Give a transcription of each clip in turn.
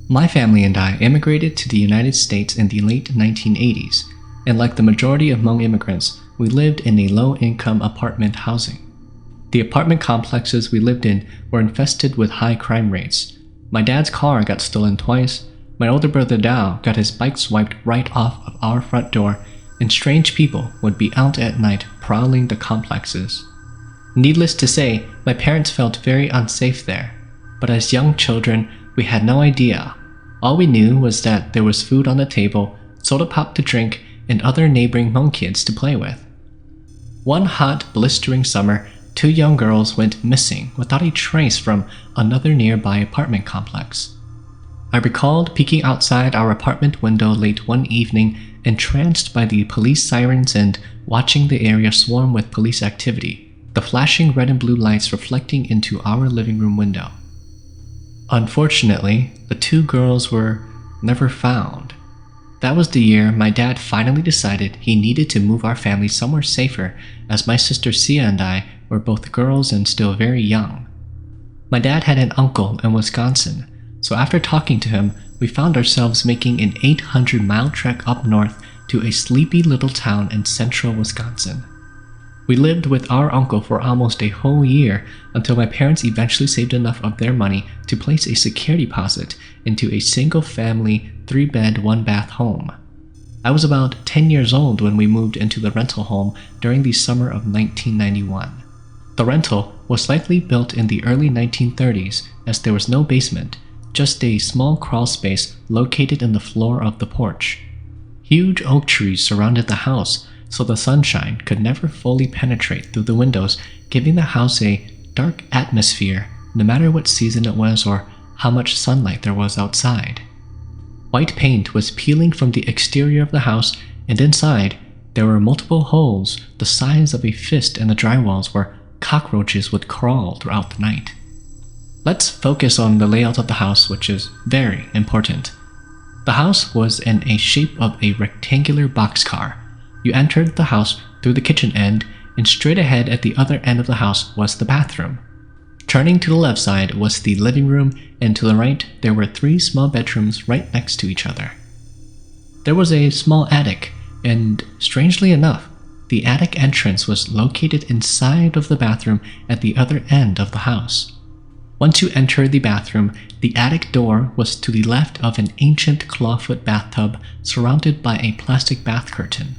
My family and I immigrated to the United States in the late 1980s, and like the majority of Hmong immigrants, we lived in a low-income apartment housing. The apartment complexes we lived in were infested with high crime rates. My dad's car got stolen twice, my older brother Dao got his bike swiped right off of our front door, and strange people would be out at night prowling the complexes. Needless to say, my parents felt very unsafe there, but as young children, we had no idea. All we knew was that there was food on the table, soda pop to drink, and other neighboring Hmong kids to play with. One hot, blistering summer, 2 young girls went missing without a trace from another nearby apartment complex. I recalled peeking outside our apartment window late one evening, entranced by the police sirens and watching the area swarm with police activity, the flashing red and blue lights reflecting into our living room window. Unfortunately, the 2 girls were never found. That was the year my dad finally decided he needed to move our family somewhere safer, as my sister Sia and I were both girls and still very young. My dad had an uncle in Wisconsin, so after talking to him, we found ourselves making an 800-mile trek up north to a sleepy little town in central Wisconsin. We lived with our uncle for almost a whole year until my parents eventually saved enough of their money to place a security deposit into a single-family, 3-bed, 1-bath home. I was about 10 years old when we moved into the rental home during the summer of 1991. The rental was likely built in the early 1930s as there was no basement, just a small crawl space located in the floor of the porch. Huge oak trees surrounded the house, so the sunshine could never fully penetrate through the windows, giving the house a dark atmosphere no matter what season it was or how much sunlight there was outside. White paint was peeling from the exterior of the house, and inside there were multiple holes the size of a fist in the drywalls where cockroaches would crawl throughout the night. Let's focus on the layout of the house, which is very important. The house was in a shape of a rectangular boxcar. You entered the house through the kitchen end, and straight ahead at the other end of the house was the bathroom. Turning to the left side was the living room, and to the right there were 3 small bedrooms right next to each other. There was a small attic, and strangely enough, the attic entrance was located inside of the bathroom at the other end of the house. Once you entered the bathroom, the attic door was to the left of an ancient clawfoot bathtub surrounded by a plastic bath curtain.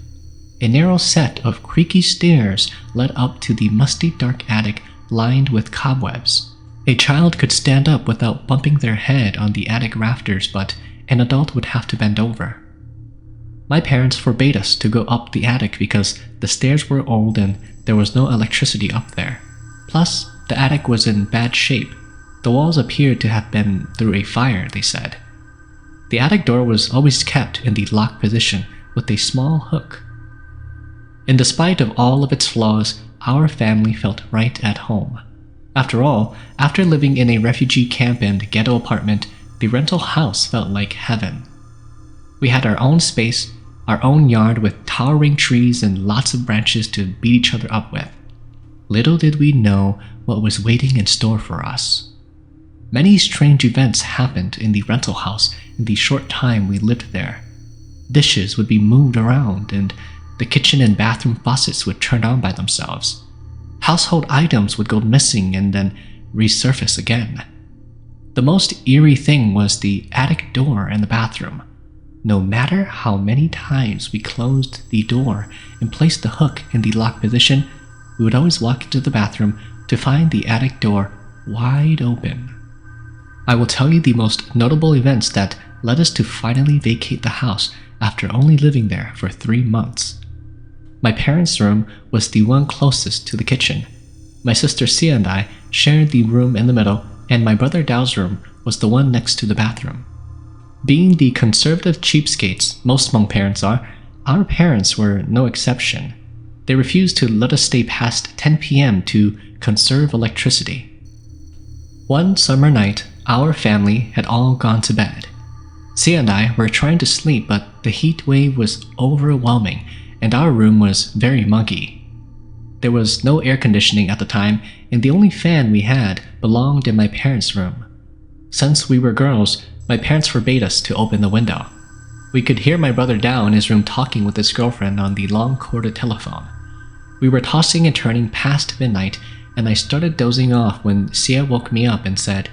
A narrow set of creaky stairs led up to the musty dark attic lined with cobwebs. A child could stand up without bumping their head on the attic rafters, but an adult would have to bend over. My parents forbade us to go up the attic because the stairs were old and there was no electricity up there. Plus, the attic was in bad shape. The walls appeared to have been through a fire, they said. The attic door was always kept in the locked position with a small hook. In despite of all of its flaws, our family felt right at home. After all, after living in a refugee camp and ghetto apartment, the rental house felt like heaven. We had our own space, our own yard with towering trees and lots of branches to beat each other up with. Little did we know what was waiting in store for us. Many strange events happened in the rental house in the short time we lived there. Dishes would be moved around, and the kitchen and bathroom faucets would turn on by themselves. Household items would go missing and then resurface again. The most eerie thing was the attic door in the bathroom. No matter how many times we closed the door and placed the hook in the lock position, we would always walk into the bathroom to find the attic door wide open. I will tell you the most notable events that led us to finally vacate the house after only living there for 3 months. My parents' room was the one closest to the kitchen. My sister Sia and I shared the room in the middle, and my brother Dao's room was the one next to the bathroom. Being the conservative cheapskates most Hmong parents are, our parents were no exception. They refused to let us stay past 10 p.m. to conserve electricity. One summer night, our family had all gone to bed. Sia and I were trying to sleep, but the heat wave was overwhelming, and our room was very muggy. There was no air conditioning at the time, and the only fan we had belonged in my parents' room. Since we were girls, my parents forbade us to open the window. We could hear my brother Dao in his room talking with his girlfriend on the long-corded telephone. We were tossing and turning past midnight, and I started dozing off when Sia woke me up and said,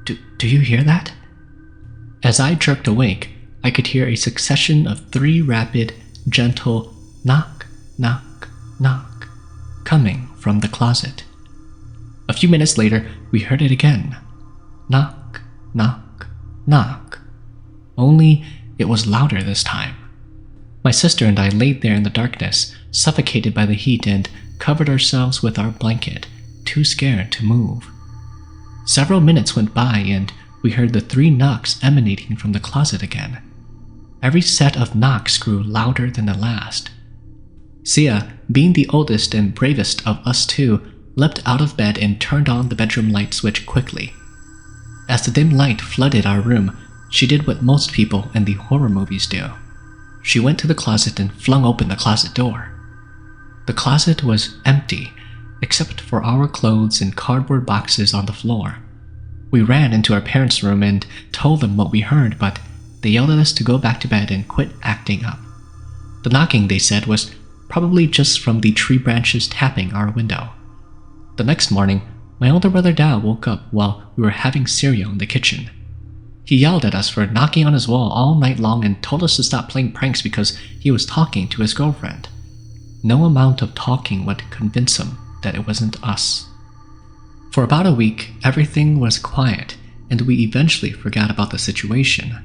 Do you hear that? As I jerked awake, I could hear a succession of 3 rapid, gentle knock, knock, knock coming from the closet. A few minutes later, we heard it again. Knock, knock, knock. Only it was louder this time. My sister and I laid there in the darkness, suffocated by the heat, and covered ourselves with our blanket, too scared to move. Several minutes went by, and we heard the 3 knocks emanating from the closet again. Every set of knocks grew louder than the last. Sia, being the oldest and bravest of us 2, leapt out of bed and turned on the bedroom light switch quickly. As the dim light flooded our room, she did what most people in the horror movies do. She went to the closet and flung open the closet door. The closet was empty, except for our clothes and cardboard boxes on the floor. We ran into our parents' room and told them what we heard, but they yelled at us to go back to bed and quit acting up. The knocking, they said, was probably just from the tree branches tapping our window. The next morning, my older brother Dao woke up while we were having cereal in the kitchen. He yelled at us for knocking on his wall all night long and told us to stop playing pranks because he was talking to his girlfriend. No amount of talking would convince him that it wasn't us. For about a week, everything was quiet, and we eventually forgot about the situation.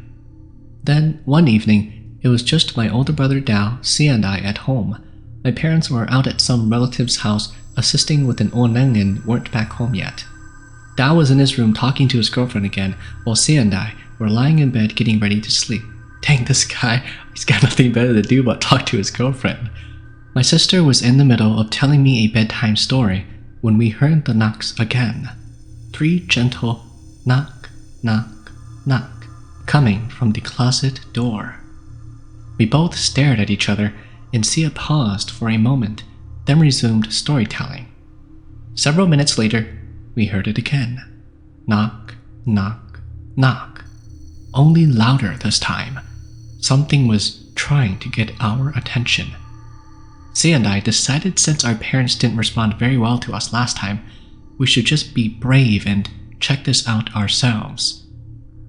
Then, one evening, it was just my older brother Dao, Sia, and I at home. My parents were out at some relative's house assisting with an oneng and weren't back home yet. Dao was in his room talking to his girlfriend again, while Sia and I were lying in bed getting ready to sleep. Dang, this guy, he's got nothing better to do but talk to his girlfriend. My sister was in the middle of telling me a bedtime story when we heard the knocks again. 3 gentle knock, knock, knock coming from the closet door. We both stared at each other, and Sia paused for a moment, then resumed storytelling. Several minutes later, we heard it again. Knock, knock, knock. Only louder this time. Something was trying to get our attention. Sia and I decided since our parents didn't respond very well to us last time, we should just be brave and check this out ourselves.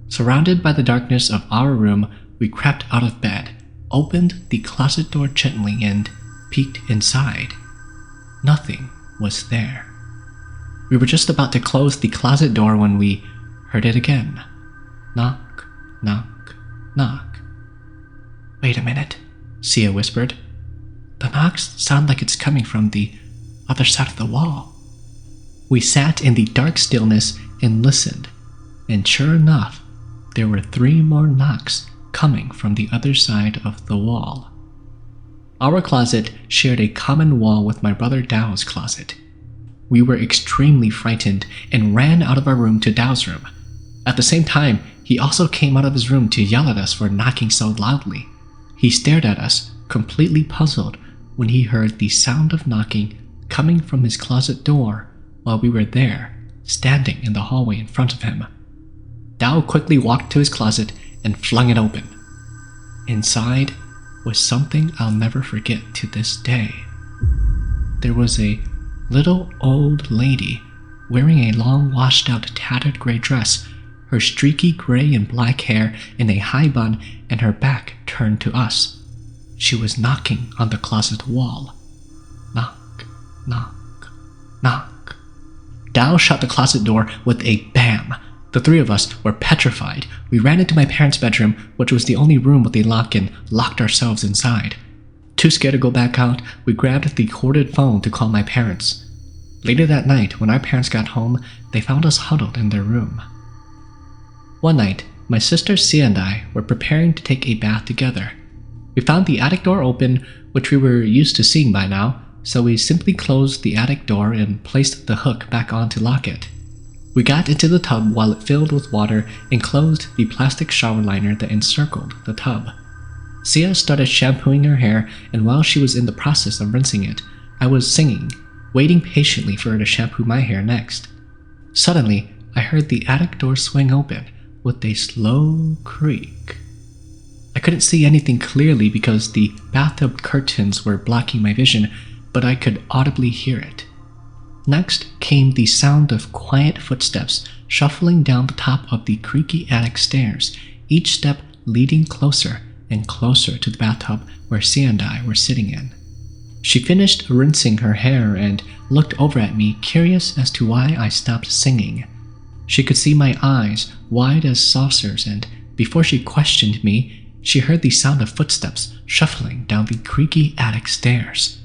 Surrounded by the darkness of our room, we crept out of bed, opened the closet door gently, and peeked inside. Nothing was there. We were just about to close the closet door when we heard it again. Knock, knock, knock. Wait a minute, Sia whispered. The knocks sound like it's coming from the other side of the wall. We sat in the dark stillness and listened, and sure enough, there were 3 more knocks coming from the other side of the wall. Our closet shared a common wall with my brother Dao's closet. We were extremely frightened and ran out of our room to Dao's room. At the same time, he also came out of his room to yell at us for knocking so loudly. He stared at us, completely puzzled, when he heard the sound of knocking coming from his closet door while we were there, standing in the hallway in front of him. Dao quickly walked to his closet and flung it open. Inside was something I'll never forget to this day. There was a little old lady wearing a long washed-out tattered gray dress, her streaky gray and black hair in a high bun, and her back turned to us. She was knocking on the closet wall. Knock, knock, knock. Dao shut the closet door with a bam. The 3 of us were petrified. We ran into my parents' bedroom, which was the only room with a lock, and locked ourselves inside. Too scared to go back out, we grabbed the corded phone to call my parents. Later that night, when our parents got home, they found us huddled in their room. One night, my sister Sia and I were preparing to take a bath together. We found the attic door open, which we were used to seeing by now, so we simply closed the attic door and placed the hook back on to lock it. We got into the tub while it filled with water and closed the plastic shower liner that encircled the tub. Sia started shampooing her hair, and while she was in the process of rinsing it, I was singing, waiting patiently for her to shampoo my hair next. Suddenly, I heard the attic door swing open, with a slow creak. I couldn't see anything clearly because the bathtub curtains were blocking my vision, but I could audibly hear it. Next came the sound of quiet footsteps shuffling down the top of the creaky attic stairs, each step leading closer and closer to the bathtub where Sia and I were sitting in. She finished rinsing her hair and looked over at me, curious as to why I stopped singing. She could see my eyes, wide as saucers, and before she questioned me, she heard the sound of footsteps shuffling down the creaky attic stairs.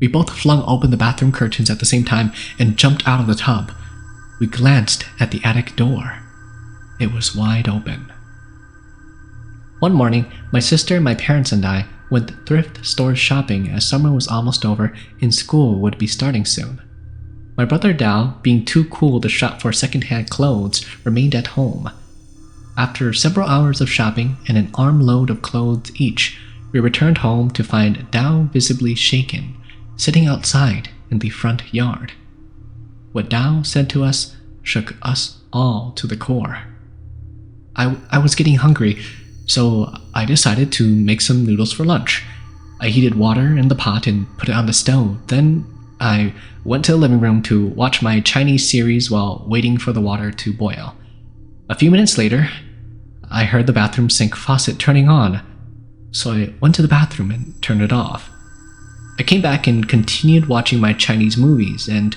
We both flung open the bathroom curtains at the same time and jumped out of the tub. We glanced at the attic door. It was wide open. One morning, my sister, my parents, and I went thrift store shopping as summer was almost over and school would be starting soon. My brother Dao, being too cool to shop for second-hand clothes, remained at home. After several hours of shopping and an armload of clothes each, we returned home to find Dao visibly shaken, sitting outside in the front yard. What Dao said to us shook us all to the core. I was getting hungry, so I decided to make some noodles for lunch. I heated water in the pot and put it on the stove. Then I went to the living room to watch my Chinese series while waiting for the water to boil. A few minutes later, I heard the bathroom sink faucet turning on, so I went to the bathroom and turned it off. I came back and continued watching my Chinese movies, and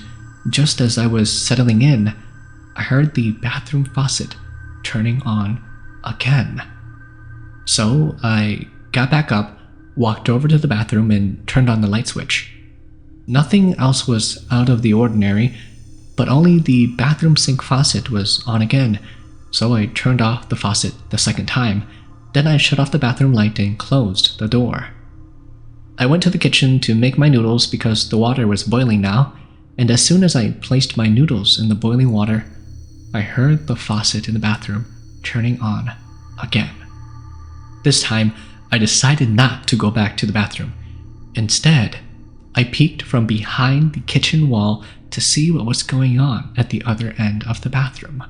just as I was settling in, I heard the bathroom faucet turning on again. So I got back up, walked over to the bathroom, and turned on the light switch. Nothing else was out of the ordinary, but only the bathroom sink faucet was on again, so I turned off the faucet the second time. Then I shut off the bathroom light and closed the door. I went to the kitchen to make my noodles because the water was boiling now, and as soon as I placed my noodles in the boiling water, I heard the faucet in the bathroom turning on again. This time, I decided not to go back to the bathroom. Instead, I peeked from behind the kitchen wall to see what was going on at the other end of the bathroom.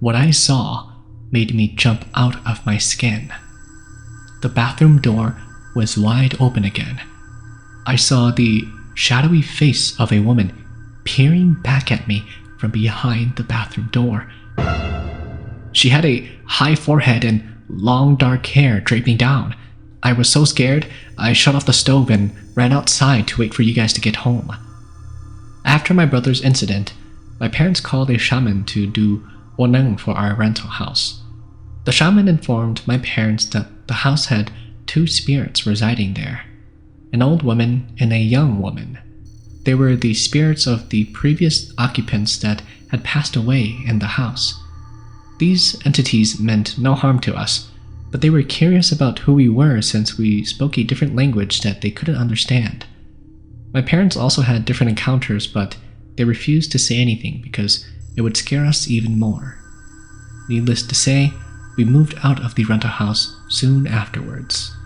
What I saw made me jump out of my skin. The bathroom door was wide open again. I saw the shadowy face of a woman peering back at me from behind the bathroom door. She had a high forehead and long dark hair draping down. I was so scared, I shut off the stove and ran outside to wait for you guys to get home. After my brother's incident, my parents called a shaman to do woneng for our rental house. The shaman informed my parents that the house had 2 spirits residing there, an old woman and a young woman. They were the spirits of the previous occupants that had passed away in the house. These entities meant no harm to us, but they were curious about who we were since we spoke a different language that they couldn't understand. My parents also had different encounters, but they refused to say anything because it would scare us even more. Needless to say, we moved out of the rental house soon afterwards.